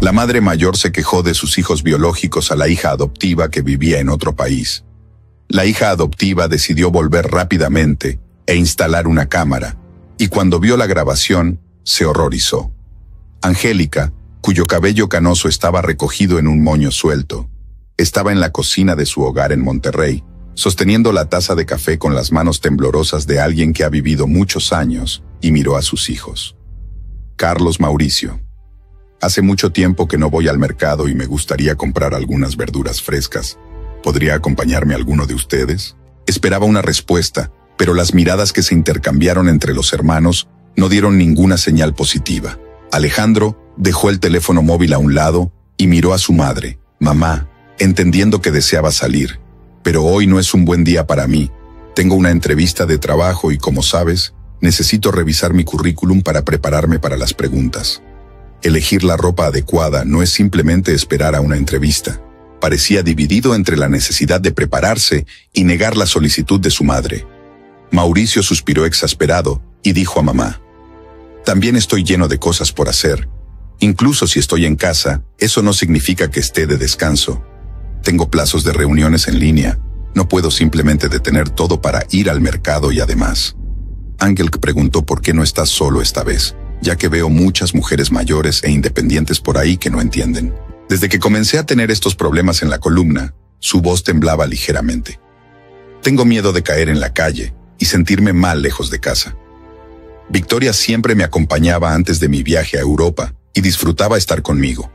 La madre mayor se quejó de sus hijos biológicos a la hija adoptiva que vivía en otro país. La hija adoptiva decidió volver rápidamente e instalar una cámara, y cuando vio la grabación, se horrorizó. Angélica, cuyo cabello canoso estaba recogido en un moño suelto, estaba en la cocina de su hogar en Monterrey, sosteniendo la taza de café con las manos temblorosas de alguien que ha vivido muchos años, y miró a sus hijos. Carlos Mauricio. Hace mucho tiempo que no voy al mercado y me gustaría comprar algunas verduras frescas. ¿Podría acompañarme alguno de ustedes? Esperaba una respuesta, pero las miradas que se intercambiaron entre los hermanos no dieron ninguna señal positiva. Alejandro dejó el teléfono móvil a un lado y miró a su madre. Mamá, entendiendo que deseaba salir. Pero hoy no es un buen día para mí. Tengo una entrevista de trabajo y, como sabes, necesito revisar mi currículum para prepararme para las preguntas. Elegir la ropa adecuada no es simplemente esperar a una entrevista. Parecía dividido entre la necesidad de prepararse y negar la solicitud de su madre. Mauricio suspiró exasperado y dijo a mamá: también estoy lleno de cosas por hacer. Incluso si estoy en casa, eso no significa que esté de descanso. Tengo plazos de reuniones en línea. No puedo simplemente detener todo para ir al mercado y además. Ángel preguntó por qué no estás solo esta vez, ya que veo muchas mujeres mayores e independientes por ahí que no entienden. Desde que comencé a tener estos problemas en la columna, su voz temblaba ligeramente. Tengo miedo de caer en la calle y sentirme mal lejos de casa. Victoria siempre me acompañaba antes de mi viaje a Europa y disfrutaba estar conmigo.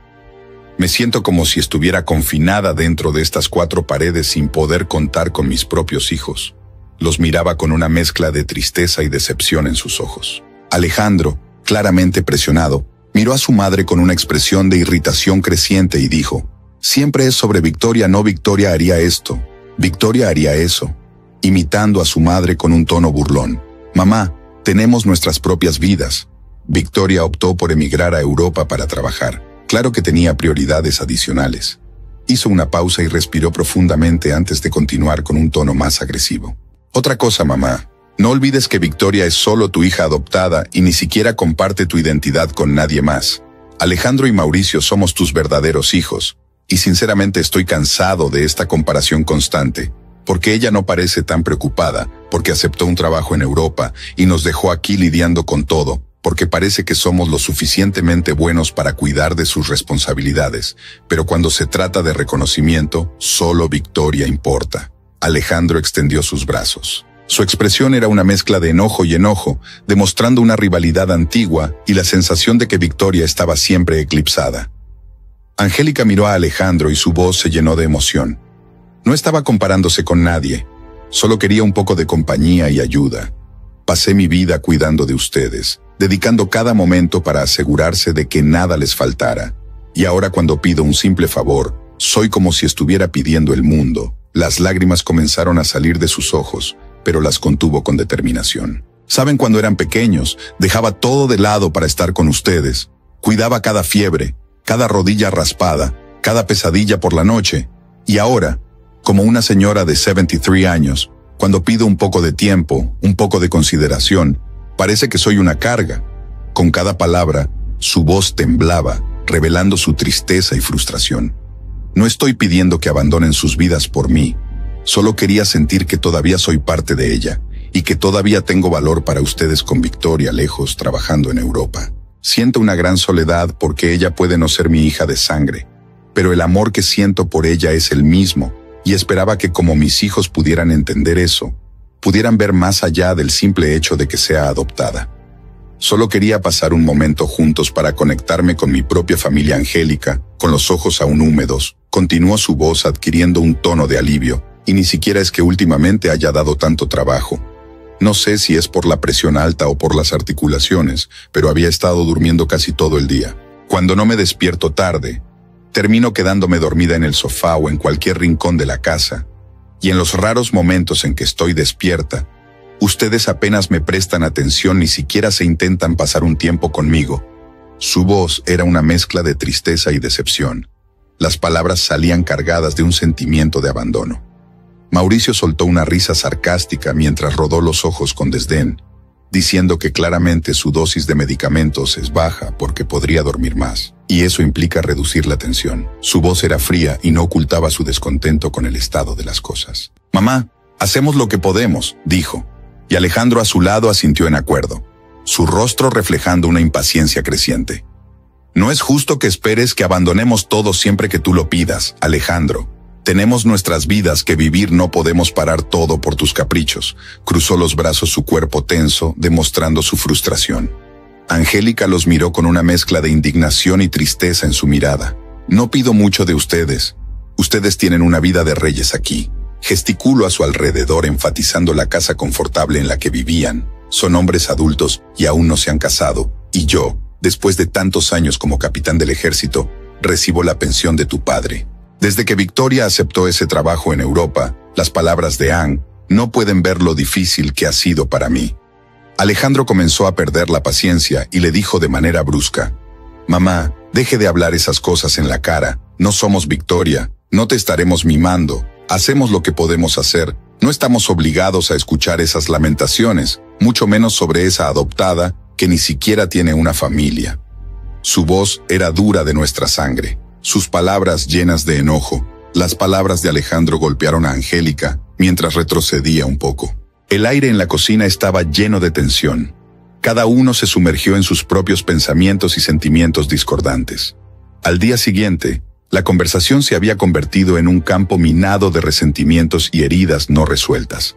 Me siento como si estuviera confinada dentro de estas 4 paredes sin poder contar con mis propios hijos. Los miraba con una mezcla de tristeza y decepción en sus ojos. Alejandro, claramente presionado, miró a su madre con una expresión de irritación creciente y dijo: siempre es sobre Victoria, no Victoria haría esto, Victoria haría eso, imitando a su madre con un tono burlón. Mamá, tenemos nuestras propias vidas. Victoria optó por emigrar a Europa para trabajar. Claro que tenía prioridades adicionales. Hizo una pausa y respiró profundamente antes de continuar con un tono más agresivo. Otra cosa, mamá. No olvides que Victoria es solo tu hija adoptada y ni siquiera comparte tu identidad con nadie más. Alejandro y Mauricio somos tus verdaderos hijos, y sinceramente estoy cansado de esta comparación constante, porque ella no parece tan preocupada, porque aceptó un trabajo en Europa y nos dejó aquí lidiando con todo, porque parece que somos lo suficientemente buenos para cuidar de sus responsabilidades, pero cuando se trata de reconocimiento, solo Victoria importa. Alejandro extendió sus brazos. Su expresión era una mezcla de enojo y enojo, demostrando una rivalidad antigua y la sensación de que Victoria estaba siempre eclipsada. Angélica miró a Alejandro y su voz se llenó de emoción. No estaba comparándose con nadie, solo quería un poco de compañía y ayuda. Pasé mi vida cuidando de ustedes, dedicando cada momento para asegurarse de que nada les faltara. Y ahora cuando pido un simple favor, soy como si estuviera pidiendo el mundo. Las lágrimas comenzaron a salir de sus ojos, pero las contuvo con determinación. Saben, cuando eran pequeños, dejaba todo de lado para estar con ustedes. Cuidaba cada fiebre, cada rodilla raspada, cada pesadilla por la noche. Y ahora, como una señora de 73 años, cuando pido un poco de tiempo, un poco de consideración, parece que soy una carga. Con cada palabra, su voz temblaba, revelando su tristeza y frustración. No estoy pidiendo que abandonen sus vidas por mí. Solo quería sentir que todavía soy parte de ella, y que todavía tengo valor para ustedes con Victoria lejos trabajando en Europa. Siento una gran soledad porque ella puede no ser mi hija de sangre, pero el amor que siento por ella es el mismo, y esperaba que como mis hijos pudieran entender eso, pudieran ver más allá del simple hecho de que sea adoptada. Solo quería pasar un momento juntos para conectarme con mi propia familia. Angélica, con los ojos aún húmedos, continuó su voz adquiriendo un tono de alivio, y ni siquiera es que últimamente haya dado tanto trabajo. No sé si es por la presión alta o por las articulaciones, pero había estado durmiendo casi todo el día. Cuando no me despierto tarde, termino quedándome dormida en el sofá o en cualquier rincón de la casa, y en los raros momentos en que estoy despierta, ustedes apenas me prestan atención, ni siquiera se intentan pasar un tiempo conmigo. Su voz era una mezcla de tristeza y decepción. Las palabras salían cargadas de un sentimiento de abandono. Mauricio soltó una risa sarcástica mientras rodó los ojos con desdén, diciendo que claramente su dosis de medicamentos es baja porque podría dormir más. y eso implica reducir la tensión. Su voz era fría y no ocultaba su descontento con el estado de las cosas. «Mamá, hacemos lo que podemos», dijo, y Alejandro a su lado asintió en acuerdo, su rostro reflejando una impaciencia creciente. «No es justo que esperes que abandonemos todo siempre que tú lo pidas, Alejandro. Tenemos nuestras vidas que vivir, no podemos parar todo por tus caprichos». Cruzó los brazos, su cuerpo tenso, demostrando su frustración. Angélica los miró con una mezcla de indignación y tristeza en su mirada. «No pido mucho de ustedes. Ustedes tienen una vida de reyes aquí». Gesticuló a su alrededor, enfatizando la casa confortable en la que vivían. «Son hombres adultos y aún no se han casado, y yo, después de tantos años como capitán del ejército, recibo la pensión de tu padre». Desde que Victoria aceptó ese trabajo en Europa, las palabras de Anne no pueden ver lo difícil que ha sido para mí. Alejandro comenzó a perder la paciencia y le dijo de manera brusca: «Mamá, deje de hablar esas cosas en la cara. No somos Victoria, no te estaremos mimando. Hacemos lo que podemos hacer. No estamos obligados a escuchar esas lamentaciones, mucho menos sobre esa adoptada que ni siquiera tiene una familia». Su voz era dura de nuestra sangre, sus palabras llenas de enojo. Las palabras de Alejandro golpearon a Angélica mientras retrocedía un poco. El aire en la cocina estaba lleno de tensión. Cada uno se sumergió en sus propios pensamientos y sentimientos discordantes. Al día siguiente, la conversación se había convertido en un campo minado de resentimientos y heridas no resueltas.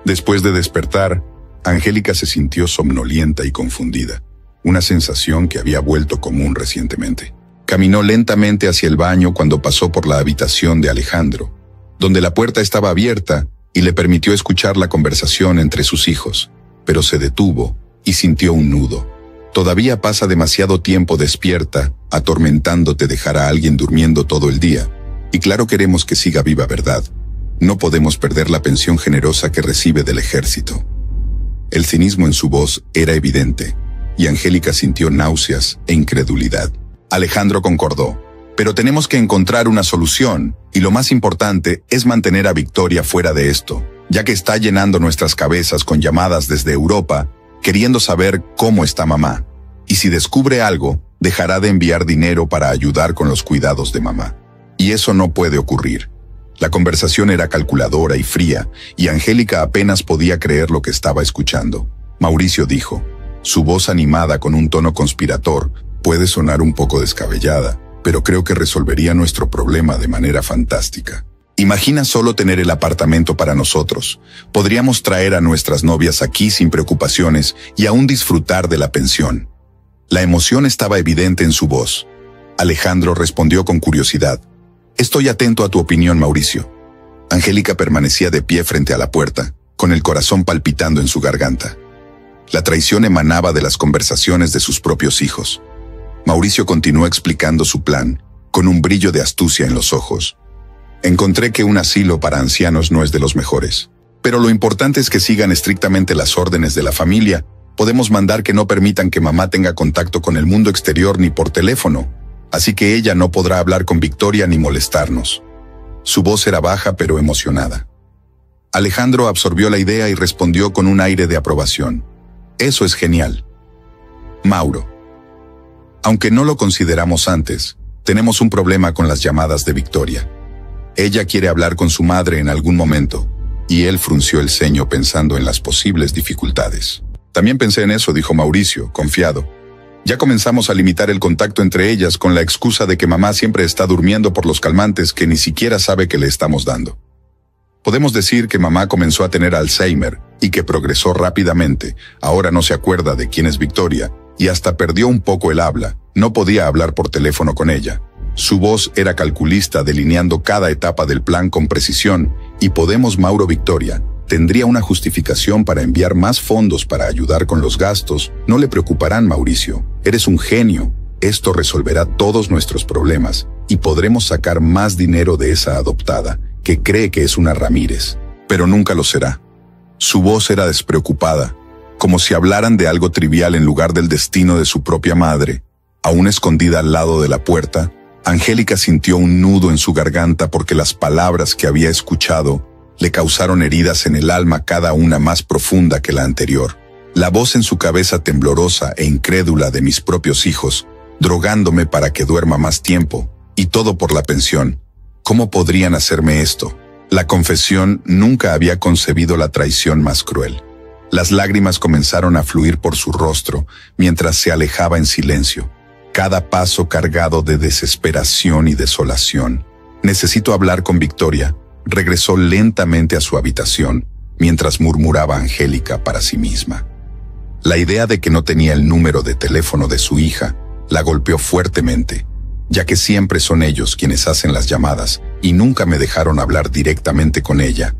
Después de despertar, Angélica se sintió somnolienta y confundida, una sensación que había vuelto común recientemente. Caminó lentamente hacia el baño cuando pasó por la habitación de Alejandro, donde la puerta estaba abierta y le permitió escuchar la conversación entre sus hijos, pero se detuvo y sintió un nudo. Todavía pasa demasiado tiempo despierta, atormentándote dejar a alguien durmiendo todo el día. Y claro, queremos que siga viva, ¿verdad? No podemos perder la pensión generosa que recibe del ejército. El cinismo en su voz era evidente, y Angélica sintió náuseas e incredulidad. Alejandro concordó: «Pero tenemos que encontrar una solución, y lo más importante es mantener a Victoria fuera de esto, ya que está llenando nuestras cabezas con llamadas desde Europa, queriendo saber cómo está mamá. Y si descubre algo, dejará de enviar dinero para ayudar con los cuidados de mamá. Y eso no puede ocurrir». La conversación era calculadora y fría, y Angélica apenas podía creer lo que estaba escuchando. Mauricio dijo, su voz animada con un tono conspirator: «Puede sonar un poco descabellada, pero creo que resolvería nuestro problema de manera fantástica. Imagina solo tener el apartamento para nosotros. Podríamos traer a nuestras novias aquí sin preocupaciones y aún disfrutar de la pensión». La emoción estaba evidente en su voz. Alejandro respondió con curiosidad: «Estoy atento a tu opinión, Mauricio». Angélica permanecía de pie frente a la puerta, con el corazón palpitando en su garganta. La traición emanaba de las conversaciones de sus propios hijos. Mauricio continuó explicando su plan, con un brillo de astucia en los ojos. «Encontré que un asilo para ancianos no es de los mejores, pero lo importante es que sigan estrictamente las órdenes de la familia. Podemos mandar que no permitan que mamá tenga contacto con el mundo exterior ni por teléfono, así que ella no podrá hablar con Victoria ni molestarnos». Su voz era baja pero emocionada. Alejandro absorbió la idea y respondió con un aire de aprobación: «Eso es genial. Mauro, aunque no lo consideramos antes, tenemos un problema con las llamadas de Victoria. Ella quiere hablar con su madre en algún momento», y él frunció el ceño pensando en las posibles dificultades. «También pensé en eso», dijo Mauricio, confiado. «Ya comenzamos a limitar el contacto entre ellas con la excusa de que mamá siempre está durmiendo por los calmantes que ni siquiera sabe que le estamos dando. Podemos decir que mamá comenzó a tener Alzheimer y que progresó rápidamente. Ahora no se acuerda de quién es Victoria y hasta perdió un poco el habla. No podía hablar por teléfono con ella». Su voz era calculista, delineando cada etapa del plan con precisión. «Y podemos, Mauro, Victoria tendría una justificación para enviar más fondos para ayudar con los gastos. No le preocuparán, Mauricio. Eres un genio. Esto resolverá todos nuestros problemas y podremos sacar más dinero de esa adoptada que cree que es una Ramírez, pero nunca lo será». Su voz era despreocupada, como si hablaran de algo trivial en lugar del destino de su propia madre. Aún escondida al lado de la puerta, Angélica sintió un nudo en su garganta porque las palabras que había escuchado le causaron heridas en el alma, cada una más profunda que la anterior. La voz en su cabeza temblorosa e incrédula de mis propios hijos drogándome para que duerma más tiempo, y todo por la pensión. ¿Cómo podrían hacerme esto? La confesión nunca había concebido la traición más cruel. Las lágrimas comenzaron a fluir por su rostro mientras se alejaba en silencio, cada paso cargado de desesperación y desolación. Necesito hablar con Victoria. Regresó lentamente a su habitación, mientras murmuraba Angélica para sí misma. La idea de que no tenía el número de teléfono de su hija la golpeó fuertemente, ya que siempre son ellos quienes hacen las llamadas y nunca me dejaron hablar directamente con ella.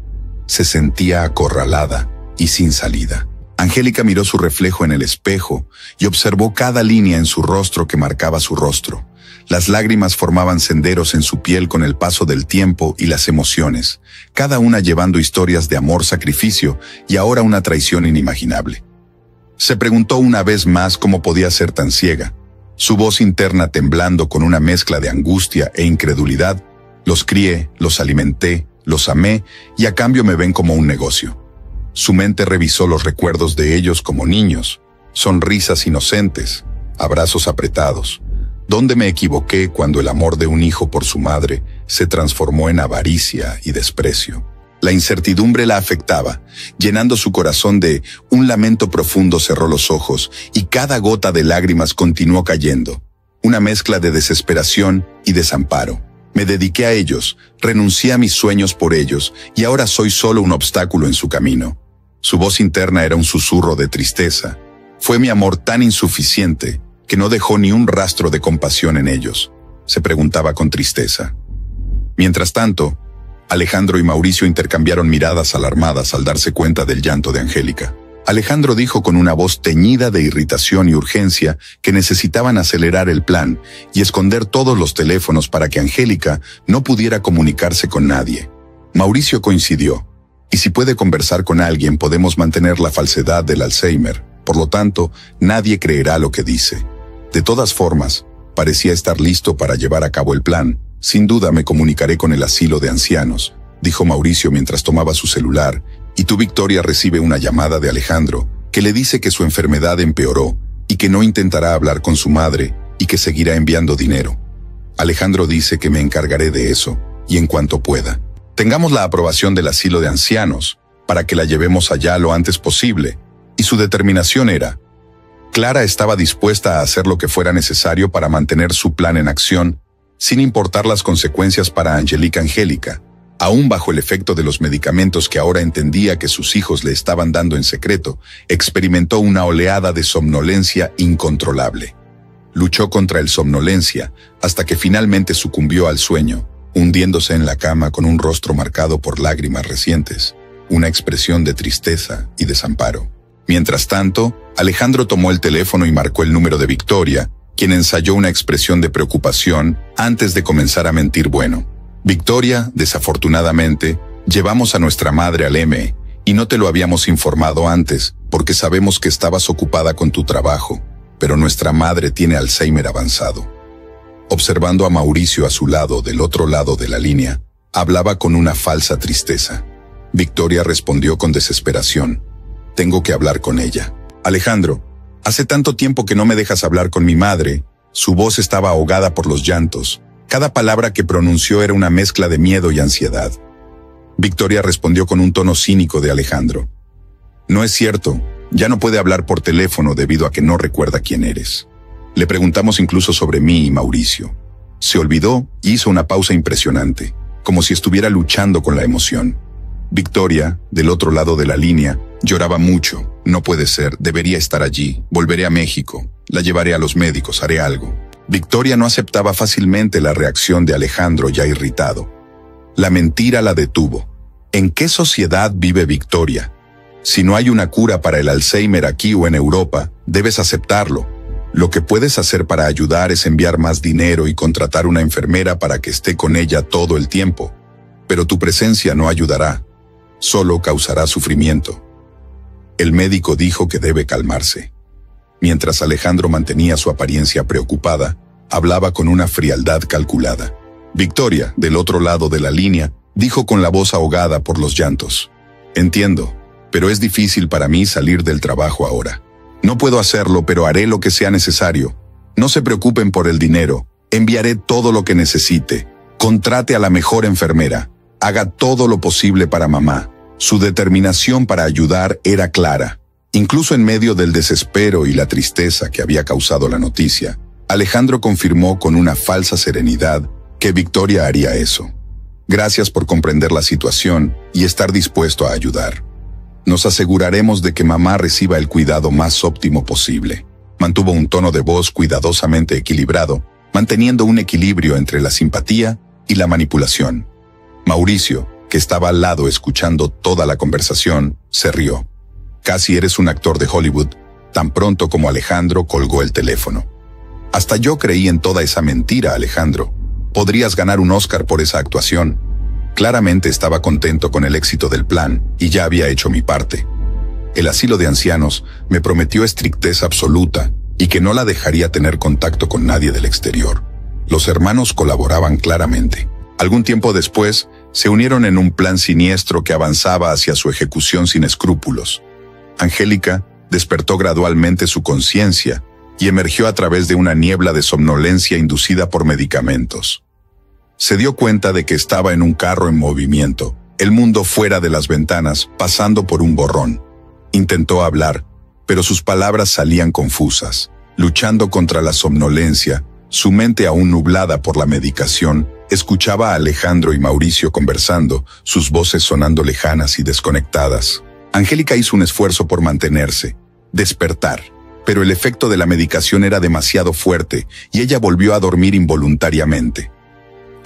Se sentía acorralada y sin salida. Angélica miró su reflejo en el espejo y observó cada línea en su rostro que marcaba su rostro. Las lágrimas formaban senderos en su piel con el paso del tiempo y las emociones, cada una llevando historias de amor, sacrificio y ahora una traición inimaginable. Se preguntó una vez más cómo podía ser tan ciega. Su voz interna temblando con una mezcla de angustia e incredulidad. Los crié, los alimenté, los amé y a cambio me ven como un negocio. Su mente revisó los recuerdos de ellos como niños, sonrisas inocentes, abrazos apretados. ¿Dónde me equivoqué cuando el amor de un hijo por su madre se transformó en avaricia y desprecio? La incertidumbre la afectaba, llenando su corazón de un lamento profundo. Cerró los ojos y cada gota de lágrimas continuó cayendo, una mezcla de desesperación y desamparo. Me dediqué a ellos, renuncié a mis sueños por ellos y ahora soy solo un obstáculo en su camino. Su voz interna era un susurro de tristeza. Fue mi amor tan insuficiente que no dejó ni un rastro de compasión en ellos, se preguntaba con tristeza. Mientras tanto, Alejandro y Mauricio intercambiaron miradas alarmadas al darse cuenta del llanto de Angélica. Alejandro dijo con una voz teñida de irritación y urgencia que necesitaban acelerar el plan y esconder todos los teléfonos para que Angélica no pudiera comunicarse con nadie. Mauricio coincidió. Y si puede conversar con alguien, podemos mantener la falsedad del Alzheimer. Por lo tanto, nadie creerá lo que dice. De todas formas, parecía estar listo para llevar a cabo el plan. Sin duda me comunicaré con el asilo de ancianos, dijo Mauricio mientras tomaba su celular, y tu Victoria recibe una llamada de Alejandro, que le dice que su enfermedad empeoró y que no intentará hablar con su madre y que seguirá enviando dinero. Alejandro dice que me encargaré de eso, y en cuanto pueda. Tengamos la aprobación del asilo de ancianos, para que la llevemos allá lo antes posible, y su determinación era. Clara estaba dispuesta a hacer lo que fuera necesario para mantener su plan en acción, sin importar las consecuencias para Angélica, aún bajo el efecto de los medicamentos que ahora entendía que sus hijos le estaban dando en secreto, experimentó una oleada de somnolencia incontrolable. Luchó contra el somnolencia hasta que finalmente sucumbió al sueño, hundiéndose en la cama con un rostro marcado por lágrimas recientes, una expresión de tristeza y desamparo. Mientras tanto, Alejandro tomó el teléfono y marcó el número de Victoria, quien ensayó una expresión de preocupación antes de comenzar a mentir. Bueno, Victoria, desafortunadamente, llevamos a nuestra madre al M, y no te lo habíamos informado antes, porque sabemos que estabas ocupada con tu trabajo, pero nuestra madre tiene Alzheimer avanzado. Observando a Mauricio a su lado, del otro lado de la línea, hablaba con una falsa tristeza. Victoria respondió con desesperación. Tengo que hablar con ella. Alejandro, hace tanto tiempo que no me dejas hablar con mi madre. Su voz estaba ahogada por los llantos. Cada palabra que pronunció era una mezcla de miedo y ansiedad. Victoria respondió con un tono cínico de Alejandro. No es cierto, ya no puede hablar por teléfono debido a que no recuerda quién eres. Le preguntamos incluso sobre mí y Mauricio. Se olvidó y hizo una pausa impresionante, como si estuviera luchando con la emoción. Victoria, del otro lado de la línea, lloraba mucho. No puede ser, debería estar allí. Volveré a México, la llevaré a los médicos, haré algo. Victoria no aceptaba fácilmente la reacción de Alejandro, ya irritado. La mentira la detuvo. ¿En qué sociedad vive Victoria? Si no hay una cura para el Alzheimer aquí o en Europa, debes aceptarlo. Lo que puedes hacer para ayudar es enviar más dinero y contratar una enfermera para que esté con ella todo el tiempo. Pero tu presencia no ayudará. Solo causará sufrimiento. El médico dijo que debe calmarse. Mientras Alejandro mantenía su apariencia preocupada, hablaba con una frialdad calculada. Victoria, del otro lado de la línea, dijo con la voz ahogada por los llantos. Entiendo, pero es difícil para mí salir del trabajo ahora. No puedo hacerlo, pero haré lo que sea necesario. No se preocupen por el dinero, enviaré todo lo que necesite. Contrate a la mejor enfermera. Haga todo lo posible para mamá. Su determinación para ayudar era clara. Incluso en medio del desespero y la tristeza que había causado la noticia, Alejandro confirmó con una falsa serenidad que Victoria haría eso. Gracias por comprender la situación y estar dispuesto a ayudar. Nos aseguraremos de que mamá reciba el cuidado más óptimo posible. Mantuvo un tono de voz cuidadosamente equilibrado, manteniendo un equilibrio entre la simpatía y la manipulación. Mauricio, que estaba al lado escuchando toda la conversación, se rió. Casi eres un actor de Hollywood, tan pronto como Alejandro colgó el teléfono. Hasta yo creí en toda esa mentira, Alejandro. Podrías ganar un Oscar por esa actuación. Claramente estaba contento con el éxito del plan y ya había hecho mi parte. El asilo de ancianos me prometió estrictez absoluta y que no la dejaría tener contacto con nadie del exterior. Los hermanos colaboraban claramente. Algún tiempo después, se unieron en un plan siniestro que avanzaba hacia su ejecución sin escrúpulos. Angélica despertó gradualmente su conciencia y emergió a través de una niebla de somnolencia inducida por medicamentos. Se dio cuenta de que estaba en un carro en movimiento, el mundo fuera de las ventanas, pasando por un borrón. Intentó hablar, pero sus palabras salían confusas. Luchando contra la somnolencia, su mente aún nublada por la medicación, escuchaba a Alejandro y Mauricio conversando, sus voces sonando lejanas y desconectadas. Angélica hizo un esfuerzo por mantenerse, despertar, pero el efecto de la medicación era demasiado fuerte y ella volvió a dormir involuntariamente.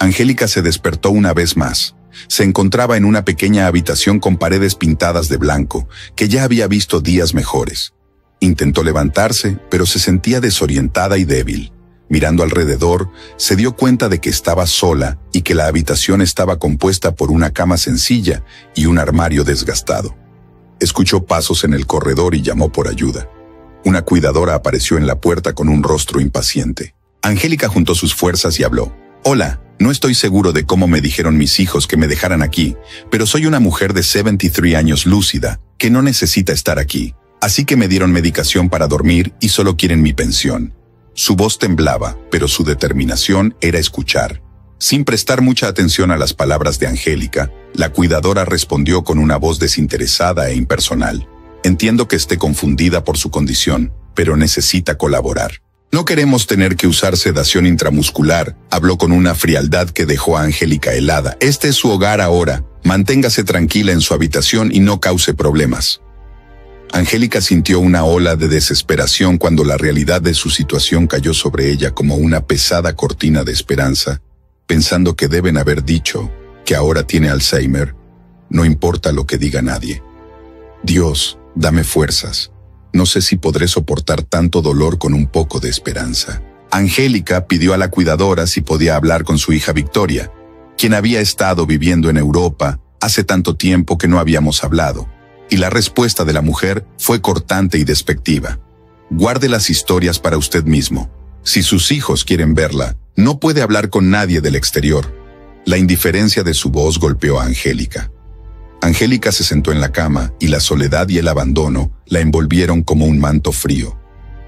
Angélica se despertó una vez más. Se encontraba en una pequeña habitación con paredes pintadas de blanco, que ya había visto días mejores. Intentó levantarse, pero se sentía desorientada y débil. Mirando alrededor, se dio cuenta de que estaba sola y que la habitación estaba compuesta por una cama sencilla y un armario desgastado. Escuchó pasos en el corredor y llamó por ayuda. Una cuidadora apareció en la puerta con un rostro impaciente. Angélica juntó sus fuerzas y habló. Hola, no estoy seguro de cómo me dijeron mis hijos que me dejaran aquí, pero soy una mujer de 73 años lúcida, que no necesita estar aquí. Así que me dieron medicación para dormir y solo quieren mi pensión. Su voz temblaba, pero su determinación era escuchar. Sin prestar mucha atención a las palabras de Angélica, la cuidadora respondió con una voz desinteresada e impersonal. Entiendo que esté confundida por su condición, pero necesita colaborar. No queremos tener que usar sedación intramuscular, habló con una frialdad que dejó a Angélica helada. Este es su hogar ahora, manténgase tranquila en su habitación y no cause problemas. Angélica sintió una ola de desesperación cuando la realidad de su situación cayó sobre ella como una pesada cortina de esperanza, pensando que deben haber dicho que ahora tiene Alzheimer, no importa lo que diga nadie. Dios, dame fuerzas. No sé si podré soportar tanto dolor con un poco de esperanza. Angélica pidió a la cuidadora si podía hablar con su hija Victoria, quien había estado viviendo en Europa hace tanto tiempo que no habíamos hablado, y la respuesta de la mujer fue cortante y despectiva. Guarde las historias para usted mismo. Si sus hijos quieren verla, no puede hablar con nadie del exterior. La indiferencia de su voz golpeó a Angélica. Angélica se sentó en la cama y la soledad y el abandono la envolvieron como un manto frío.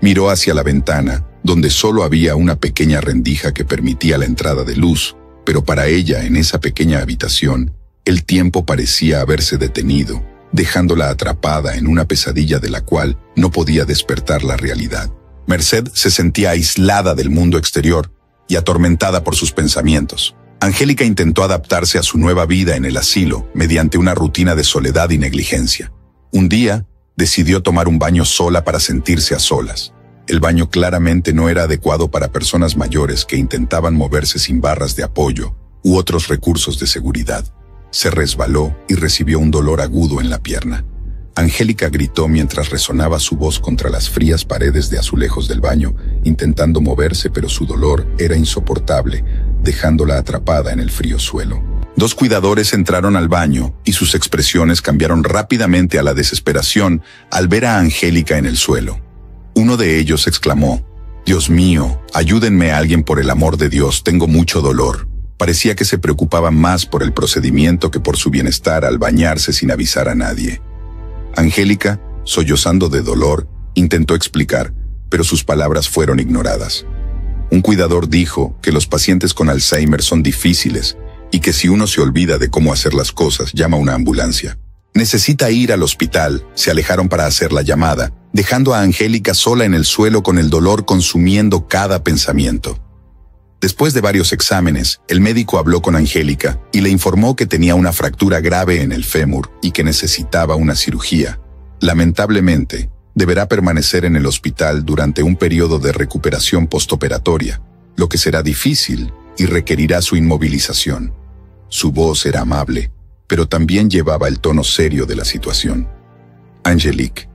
Miró hacia la ventana, donde solo había una pequeña rendija que permitía la entrada de luz, pero para ella, en esa pequeña habitación, el tiempo parecía haberse detenido, dejándola atrapada en una pesadilla de la cual no podía despertar la realidad. Merced se sentía aislada del mundo exterior y atormentada por sus pensamientos. Angélica intentó adaptarse a su nueva vida en el asilo mediante una rutina de soledad y negligencia. Un día, decidió tomar un baño sola para sentirse a solas. El baño claramente no era adecuado para personas mayores que intentaban moverse sin barras de apoyo u otros recursos de seguridad. Se resbaló y recibió un dolor agudo en la pierna. Angélica gritó mientras resonaba su voz contra las frías paredes de azulejos del baño, intentando moverse, pero su dolor era insoportable, dejándola atrapada en el frío suelo. Dos cuidadores entraron al baño y sus expresiones cambiaron rápidamente a la desesperación al ver a Angélica en el suelo. Uno de ellos exclamó, «Dios mío, ayúdenme a alguien por el amor de Dios, tengo mucho dolor». Parecía que se preocupaba más por el procedimiento que por su bienestar al bañarse sin avisar a nadie. Angélica, sollozando de dolor, intentó explicar, pero sus palabras fueron ignoradas. Un cuidador dijo que los pacientes con Alzheimer son difíciles y que si uno se olvida de cómo hacer las cosas, llama a una ambulancia. Necesita ir al hospital. Se alejaron para hacer la llamada, dejando a Angélica sola en el suelo con el dolor consumiendo cada pensamiento. Después de varios exámenes, el médico habló con Angélica y le informó que tenía una fractura grave en el fémur y que necesitaba una cirugía. Lamentablemente, deberá permanecer en el hospital durante un periodo de recuperación postoperatoria, lo que será difícil y requerirá su inmovilización. Su voz era amable, pero también llevaba el tono serio de la situación. Angélique.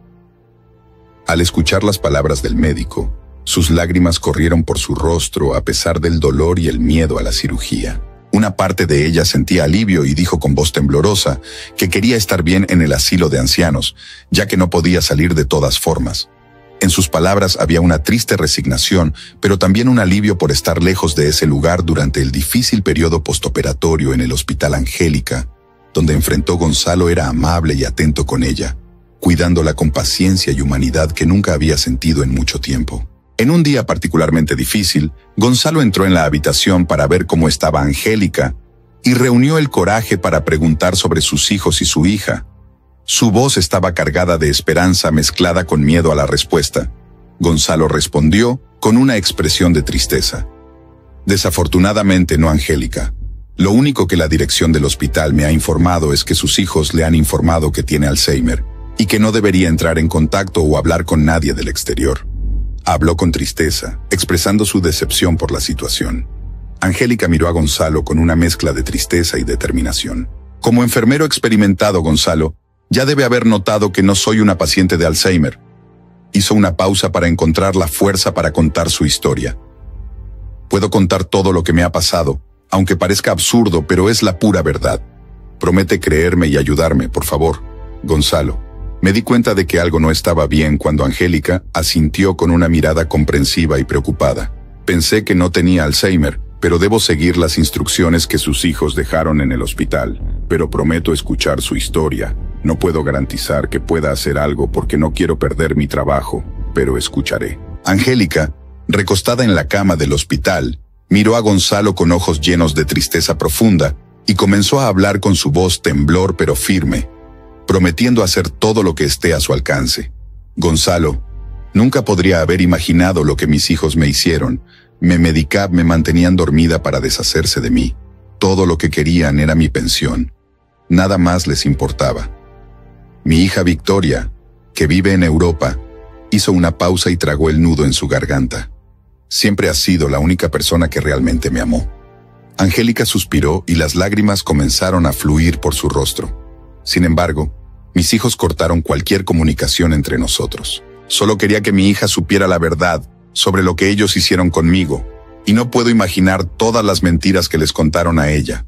Al escuchar las palabras del médico, sus lágrimas corrieron por su rostro a pesar del dolor y el miedo a la cirugía. Una parte de ella sentía alivio y dijo con voz temblorosa que quería estar bien en el asilo de ancianos, ya que no podía salir de todas formas. En sus palabras había una triste resignación, pero también un alivio por estar lejos de ese lugar durante el difícil periodo postoperatorio en el Hospital Angélica, donde enfrentó Gonzalo era amable y atento con ella, cuidándola con paciencia y humanidad que nunca había sentido en mucho tiempo. En un día particularmente difícil, Gonzalo entró en la habitación para ver cómo estaba Angélica y reunió el coraje para preguntar sobre sus hijos y su hija. Su voz estaba cargada de esperanza mezclada con miedo a la respuesta. Gonzalo respondió con una expresión de tristeza. Desafortunadamente no, Angélica. Lo único que la dirección del hospital me ha informado es que sus hijos le han informado que tiene Alzheimer y que no debería entrar en contacto o hablar con nadie del exterior. Habló con tristeza, expresando su decepción por la situación. Angélica miró a Gonzalo con una mezcla de tristeza y determinación. Como enfermero experimentado, Gonzalo ya debe haber notado que no soy una paciente de Alzheimer. Hizo una pausa para encontrar la fuerza para contar su historia. Puedo contar todo lo que me ha pasado, aunque parezca absurdo, pero es la pura verdad. Promete creerme y ayudarme, por favor, Gonzalo. Me di cuenta de que algo no estaba bien cuando Angélica asintió con una mirada comprensiva y preocupada. Pensé que no tenía Alzheimer, pero debo seguir las instrucciones que sus hijos dejaron en el hospital. Pero prometo escuchar su historia. No puedo garantizar que pueda hacer algo porque no quiero perder mi trabajo, pero escucharé. Angélica, recostada en la cama del hospital, miró a Gonzalo con ojos llenos de tristeza profunda y comenzó a hablar con su voz temblor pero firme, prometiendo hacer todo lo que esté a su alcance. Gonzalo, nunca podría haber imaginado lo que mis hijos me hicieron. Me mantenían dormida para deshacerse de mí. Todo lo que querían era mi pensión. Nada más les importaba. Mi hija Victoria, que vive en Europa, hizo una pausa y tragó el nudo en su garganta. Siempre ha sido la única persona que realmente me amó. Angélica suspiró y las lágrimas comenzaron a fluir por su rostro. Sin embargo, mis hijos cortaron cualquier comunicación entre nosotros. Solo quería que mi hija supiera la verdad sobre lo que ellos hicieron conmigo, y no puedo imaginar todas las mentiras que les contaron a ella.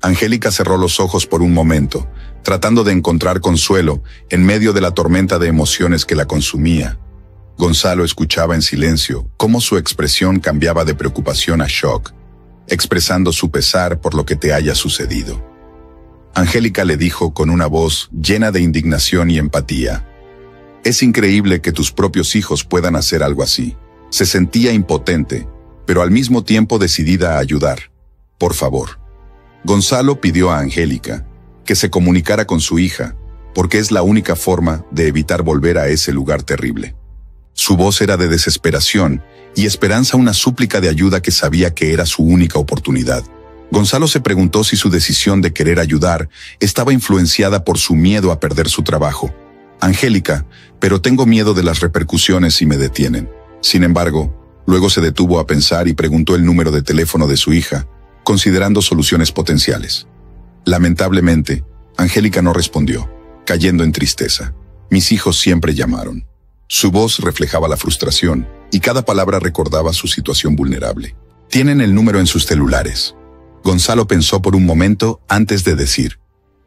Angélica cerró los ojos por un momento, tratando de encontrar consuelo en medio de la tormenta de emociones que la consumía. Gonzalo escuchaba en silencio cómo su expresión cambiaba de preocupación a shock, expresando su pesar por lo que te haya sucedido. Angélica le dijo con una voz llena de indignación y empatía: «Es increíble que tus propios hijos puedan hacer algo así». Se sentía impotente, pero al mismo tiempo decidida a ayudar. «Por favor». Gonzalo pidió a Angélica que se comunicara con su hija, porque es la única forma de evitar volver a ese lugar terrible. Su voz era de desesperación y esperanza, una súplica de ayuda que sabía que era su única oportunidad. Gonzalo se preguntó si su decisión de querer ayudar estaba influenciada por su miedo a perder su trabajo. «Angélica, pero tengo miedo de las repercusiones si me detienen». Sin embargo, luego se detuvo a pensar y preguntó el número de teléfono de su hija, considerando soluciones potenciales. Lamentablemente, Angélica no respondió, cayendo en tristeza. «Mis hijos siempre llamaron». Su voz reflejaba la frustración, y cada palabra recordaba su situación vulnerable. «Tienen el número en sus celulares». Gonzalo pensó por un momento antes de decir: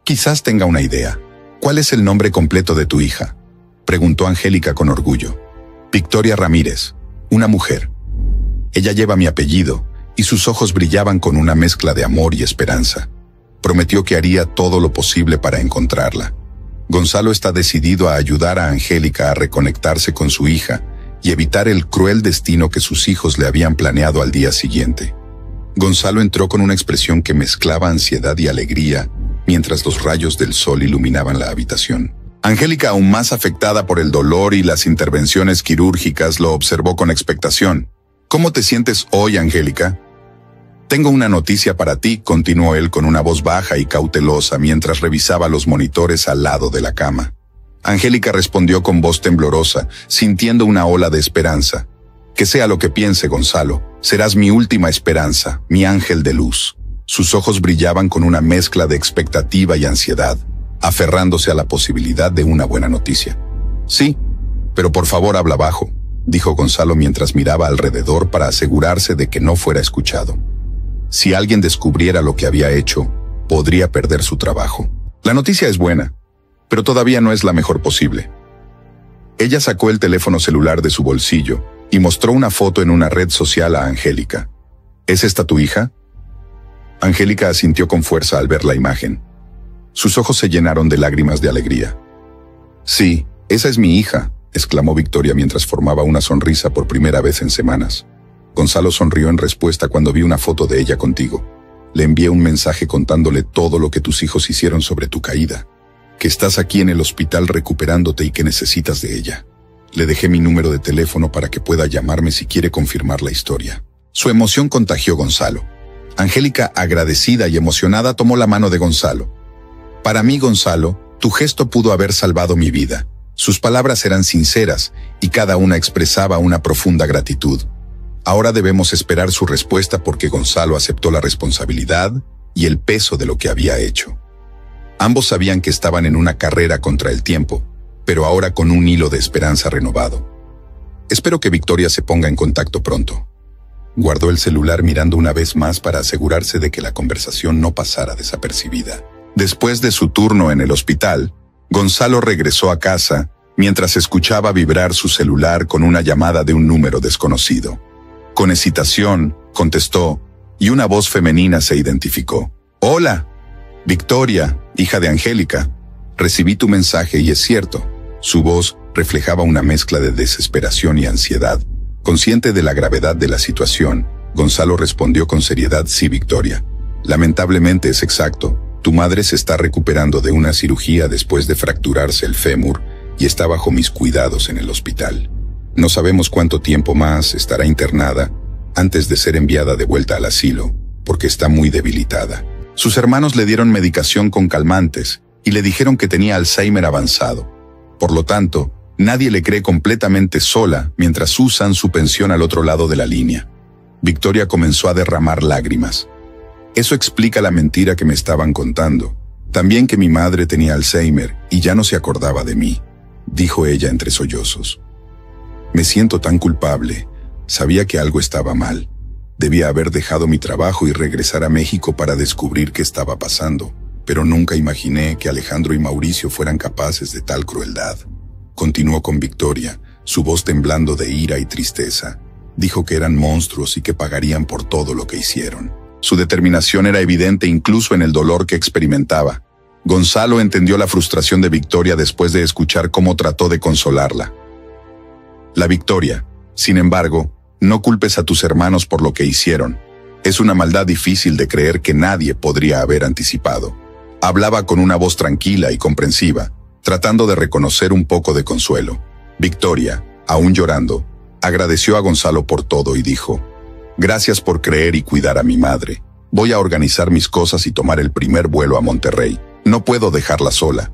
«Quizás tenga una idea». «¿Cuál es el nombre completo de tu hija?», preguntó Angélica con orgullo. «Victoria Ramírez, una mujer. Ella lleva mi apellido», y sus ojos brillaban con una mezcla de amor y esperanza. Prometió que haría todo lo posible para encontrarla. Gonzalo está decidido a ayudar a Angélica a reconectarse con su hija y evitar el cruel destino que sus hijos le habían planeado al día siguiente. Gonzalo entró con una expresión que mezclaba ansiedad y alegría mientras los rayos del sol iluminaban la habitación. Angélica, aún más afectada por el dolor y las intervenciones quirúrgicas, lo observó con expectación. ¿Cómo te sientes hoy, Angélica? Tengo una noticia para ti, continuó él con una voz baja y cautelosa mientras revisaba los monitores al lado de la cama. Angélica respondió con voz temblorosa, sintiendo una ola de esperanza. Que sea lo que piense, Gonzalo, serás mi última esperanza, mi ángel de luz. Sus ojos brillaban con una mezcla de expectativa y ansiedad, aferrándose a la posibilidad de una buena noticia. Sí, pero por favor habla bajo, dijo Gonzalo mientras miraba alrededor para asegurarse de que no fuera escuchado. Si alguien descubriera lo que había hecho, podría perder su trabajo. La noticia es buena, pero todavía no es la mejor posible. Ella sacó el teléfono celular de su bolsillo y mostró una foto en una red social a Angélica. ¿Es esta tu hija? Angélica asintió con fuerza al ver la imagen. Sus ojos se llenaron de lágrimas de alegría. Sí, esa es mi hija, exclamó Victoria mientras formaba una sonrisa por primera vez en semanas. Gonzalo sonrió en respuesta cuando vi una foto de ella contigo. Le envié un mensaje contándole todo lo que tus hijos hicieron sobre tu caída, que estás aquí en el hospital recuperándote y que necesitas de ella. Le dejé mi número de teléfono para que pueda llamarme si quiere confirmar la historia. Su emoción contagió a Gonzalo. Angélica, agradecida y emocionada, tomó la mano de Gonzalo. Para mí, Gonzalo, tu gesto pudo haber salvado mi vida. Sus palabras eran sinceras y cada una expresaba una profunda gratitud. Ahora debemos esperar su respuesta porque Gonzalo aceptó la responsabilidad y el peso de lo que había hecho. Ambos sabían que estaban en una carrera contra el tiempo, pero ahora con un hilo de esperanza renovado. Espero que Victoria se ponga en contacto pronto. Guardó el celular mirando una vez más para asegurarse de que la conversación no pasara desapercibida. Después de su turno en el hospital, Gonzalo regresó a casa mientras escuchaba vibrar su celular con una llamada de un número desconocido. Con hesitación, contestó, y una voz femenina se identificó. «Hola, Victoria, hija de Angélica. Recibí tu mensaje y es cierto». Su voz reflejaba una mezcla de desesperación y ansiedad. Consciente de la gravedad de la situación, Gonzalo respondió con seriedad: «Sí, Victoria. Lamentablemente es exacto. Tu madre se está recuperando de una cirugía después de fracturarse el fémur y está bajo mis cuidados en el hospital. No sabemos cuánto tiempo más estará internada antes de ser enviada de vuelta al asilo, porque está muy debilitada. Sus hermanos le dieron medicación con calmantes y le dijeron que tenía Alzheimer avanzado. Por lo tanto, nadie le cree completamente sola mientras usan su pensión al otro lado de la línea». Victoria comenzó a derramar lágrimas. «Eso explica la mentira que me estaban contando. También que mi madre tenía Alzheimer y ya no se acordaba de mí», dijo ella entre sollozos. «Me siento tan culpable. Sabía que algo estaba mal. Debía haber dejado mi trabajo y regresar a México para descubrir qué estaba pasando, pero nunca imaginé que Alejandro y Mauricio fueran capaces de tal crueldad». Continuó con Victoria, su voz temblando de ira y tristeza. Dijo que eran monstruos y que pagarían por todo lo que hicieron. Su determinación era evidente incluso en el dolor que experimentaba. Gonzalo entendió la frustración de Victoria después de escuchar cómo trató de consolarla. «La Victoria, sin embargo, no culpes a tus hermanos por lo que hicieron. Es una maldad difícil de creer que nadie podría haber anticipado». Hablaba con una voz tranquila y comprensiva, tratando de reconocer un poco de consuelo. Victoria, aún llorando, agradeció a Gonzalo por todo y dijo: «Gracias por creer y cuidar a mi madre. Voy a organizar mis cosas y tomar el primer vuelo a Monterrey. No puedo dejarla sola».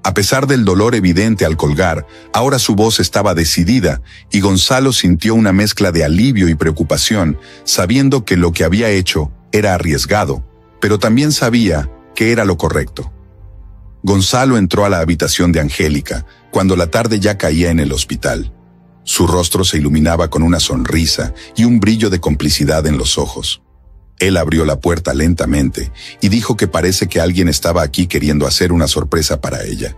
A pesar del dolor evidente al colgar, ahora su voz estaba decidida y Gonzalo sintió una mezcla de alivio y preocupación, sabiendo que lo que había hecho era arriesgado, pero también sabía que era lo correcto. Gonzalo entró a la habitación de Angélica cuando la tarde ya caía en el hospital. Su rostro se iluminaba con una sonrisa y un brillo de complicidad en los ojos. Él abrió la puerta lentamente y dijo que parece que alguien estaba aquí queriendo hacer una sorpresa para ella.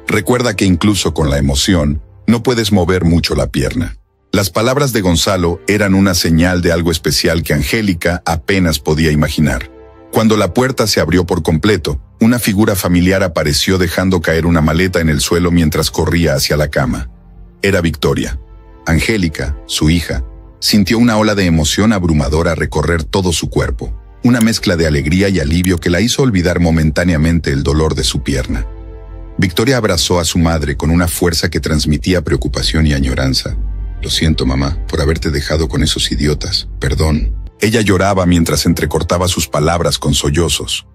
Recuerda que incluso con la emoción, no puedes mover mucho la pierna. Las palabras de Gonzalo eran una señal de algo especial que Angélica apenas podía imaginar. Cuando la puerta se abrió por completo, una figura familiar apareció dejando caer una maleta en el suelo mientras corría hacia la cama. Era Victoria. Angélica, su hija, sintió una ola de emoción abrumadora recorrer todo su cuerpo, una mezcla de alegría y alivio que la hizo olvidar momentáneamente el dolor de su pierna. Victoria abrazó a su madre con una fuerza que transmitía preocupación y añoranza. «Lo siento, mamá, por haberte dejado con esos idiotas. Perdón». Ella lloraba mientras entrecortaba sus palabras con sollozos.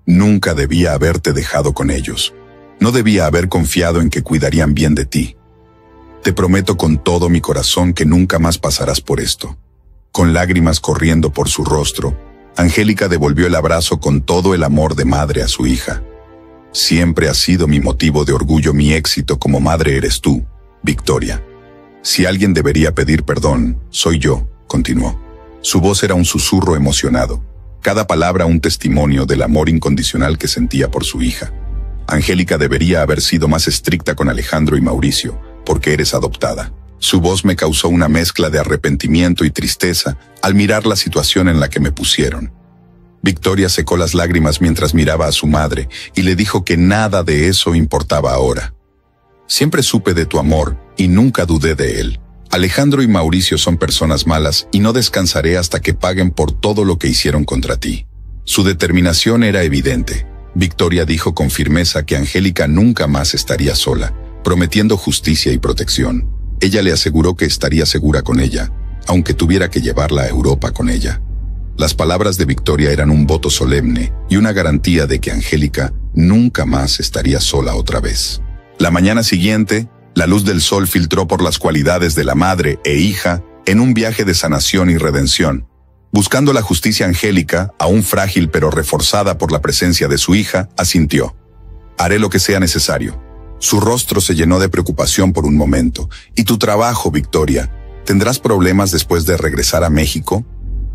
«Nunca debía haberte dejado con ellos. No debía haber confiado en que cuidarían bien de ti. Te prometo con todo mi corazón que nunca más pasarás por esto». Con lágrimas corriendo por su rostro, Angélica devolvió el abrazo con todo el amor de madre a su hija. «Siempre ha sido mi motivo de orgullo mi éxito como madre eres tú, Victoria. Si alguien debería pedir perdón, soy yo», continuó. Su voz era un susurro emocionado, cada palabra un testimonio del amor incondicional que sentía por su hija. «Angélica debería haber sido más estricta con Alejandro y Mauricio, porque eres adoptada». Su voz me causó una mezcla de arrepentimiento y tristeza al mirar la situación en la que me pusieron. Victoria secó las lágrimas mientras miraba a su madre y le dijo que nada de eso importaba ahora. «Siempre supe de tu amor y nunca dudé de él. Alejandro y Mauricio son personas malas y no descansaré hasta que paguen por todo lo que hicieron contra ti». Su determinación era evidente. Victoria dijo con firmeza que Angélica nunca más estaría sola, prometiendo justicia y protección. Ella le aseguró que estaría segura con ella, aunque tuviera que llevarla a Europa con ella. Las palabras de Victoria eran un voto solemne y una garantía de que Angélica nunca más estaría sola otra vez. La mañana siguiente, la luz del sol filtró por las cualidades de la madre e hija en un viaje de sanación y redención. Buscando la justicia, Angélica, aún frágil pero reforzada por la presencia de su hija, asintió. «Haré lo que sea necesario». Su rostro se llenó de preocupación por un momento. «¿Y tu trabajo, Victoria? ¿Tendrás problemas después de regresar a México?»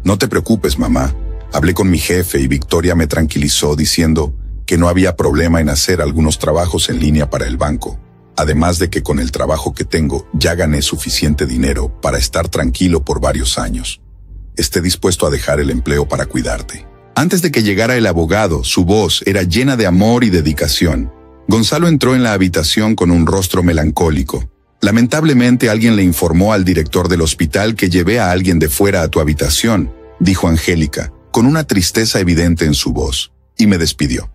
«No te preocupes, mamá. Hablé con mi jefe y Victoria me tranquilizó diciendo que no había problema en hacer algunos trabajos en línea para el banco. Además de que con el trabajo que tengo ya gané suficiente dinero para estar tranquilo por varios años. Esté dispuesto a dejar el empleo para cuidarte». Antes de que llegara el abogado, su voz era llena de amor y dedicación. Gonzalo entró en la habitación con un rostro melancólico. «Lamentablemente alguien le informó al director del hospital que llevé a alguien de fuera a tu habitación», dijo Angélica, con una tristeza evidente en su voz, y me despidió.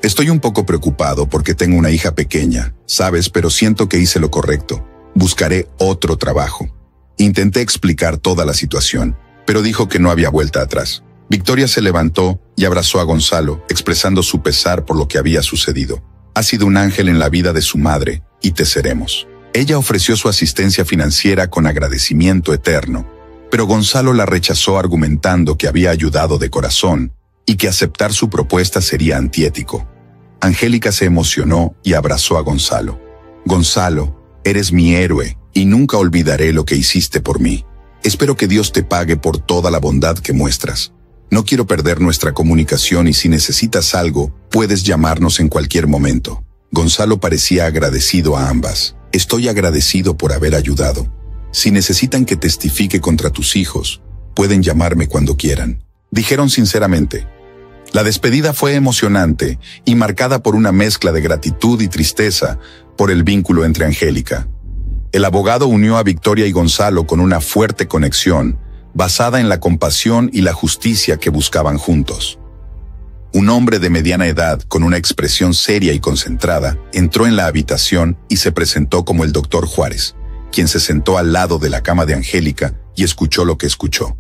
«Estoy un poco preocupado porque tengo una hija pequeña, sabes, pero siento que hice lo correcto. Buscaré otro trabajo». Intenté explicar toda la situación, pero dijo que no había vuelta atrás. Victoria se levantó y abrazó a Gonzalo, expresando su pesar por lo que había sucedido. «Has sido un ángel en la vida de su madre, y te seremos». Ella ofreció su asistencia financiera con agradecimiento eterno, pero Gonzalo la rechazó argumentando que había ayudado de corazón y que aceptar su propuesta sería antiético. Angélica se emocionó y abrazó a Gonzalo. «Gonzalo, eres mi héroe y nunca olvidaré lo que hiciste por mí. Espero que Dios te pague por toda la bondad que muestras. No quiero perder nuestra comunicación y si necesitas algo, puedes llamarnos en cualquier momento». Gonzalo parecía agradecido a ambas. «Estoy agradecido por haber ayudado. Si necesitan que testifique contra tus hijos, pueden llamarme cuando quieran», dijeron sinceramente. La despedida fue emocionante y marcada por una mezcla de gratitud y tristeza por el vínculo entre Angélica. El abogado unió a Victoria y Gonzalo con una fuerte conexión, basada en la compasión y la justicia que buscaban juntos. Un hombre de mediana edad, con una expresión seria y concentrada, entró en la habitación y se presentó como el doctor Juárez, quien se sentó al lado de la cama de Angélica y escuchó lo que escuchó.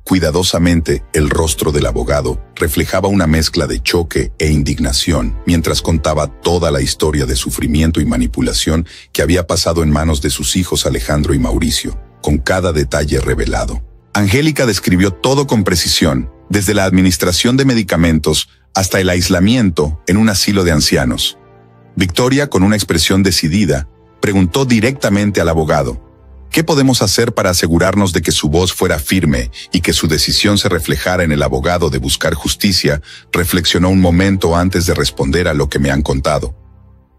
Cuidadosamente, el rostro del abogado reflejaba una mezcla de choque e indignación mientras contaba toda la historia de sufrimiento y manipulación que había pasado en manos de sus hijos Alejandro y Mauricio, con cada detalle revelado. Angélica describió todo con precisión, desde la administración de medicamentos hasta el aislamiento en un asilo de ancianos. Victoria, con una expresión decidida, preguntó directamente al abogado: ¿qué podemos hacer para asegurarnos de que su voz fuera firme y que su decisión se reflejara en el abogado de buscar justicia? Reflexionó un momento antes de responder a lo que me han contado.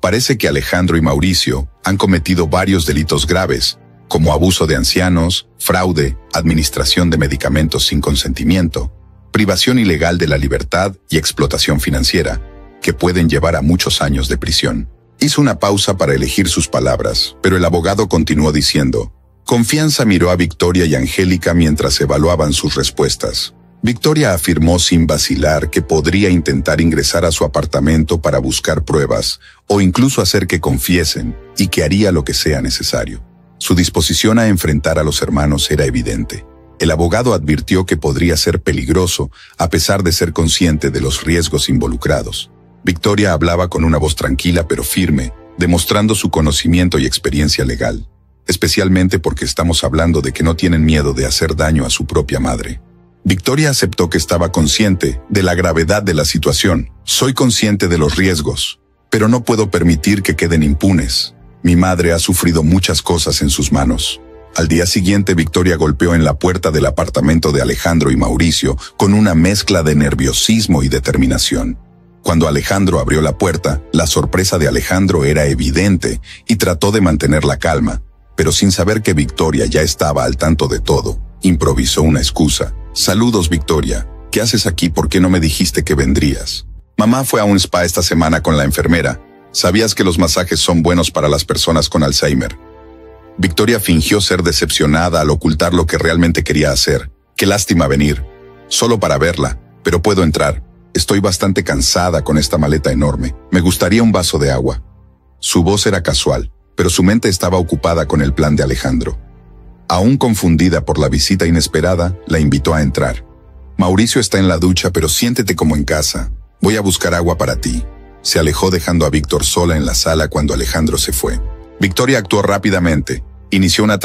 Parece que Alejandro y Mauricio han cometido varios delitos graves, como abuso de ancianos, fraude, administración de medicamentos sin consentimiento, privación ilegal de la libertad y explotación financiera, que pueden llevar a muchos años de prisión. Hizo una pausa para elegir sus palabras, pero el abogado continuó diciendo: Confianza miró a Victoria y Angélica mientras evaluaban sus respuestas. Victoria afirmó sin vacilar que podría intentar ingresar a su apartamento para buscar pruebas o incluso hacer que confiesen y que haría lo que sea necesario. Su disposición a enfrentar a los hermanos era evidente. El abogado advirtió que podría ser peligroso a pesar de ser consciente de los riesgos involucrados. Victoria hablaba con una voz tranquila pero firme, demostrando su conocimiento y experiencia legal, especialmente porque estamos hablando de que no tienen miedo de hacer daño a su propia madre. Victoria aceptó que estaba consciente de la gravedad de la situación. Soy consciente de los riesgos, pero no puedo permitir que queden impunes. Mi madre ha sufrido muchas cosas en sus manos. Al día siguiente, Victoria golpeó en la puerta del apartamento de Alejandro y Mauricio con una mezcla de nerviosismo y determinación. Cuando Alejandro abrió la puerta, la sorpresa de Alejandro era evidente y trató de mantener la calma, pero sin saber que Victoria ya estaba al tanto de todo, improvisó una excusa. Saludos, Victoria. ¿Qué haces aquí? ¿Por qué no me dijiste que vendrías? Mamá fue a un spa esta semana con la enfermera. ¿Sabías que los masajes son buenos para las personas con Alzheimer? Victoria fingió ser decepcionada al ocultar lo que realmente quería hacer. Qué lástima venir. Solo para verla, pero puedo entrar. Estoy bastante cansada con esta maleta enorme. Me gustaría un vaso de agua. Su voz era casual, pero su mente estaba ocupada con el plan de Alejandro. Aún confundida por la visita inesperada, la invitó a entrar. Mauricio está en la ducha, pero siéntete como en casa. Voy a buscar agua para ti. Se alejó dejando a Víctor sola en la sala cuando Alejandro se fue. Victoria actuó rápidamente. Inició una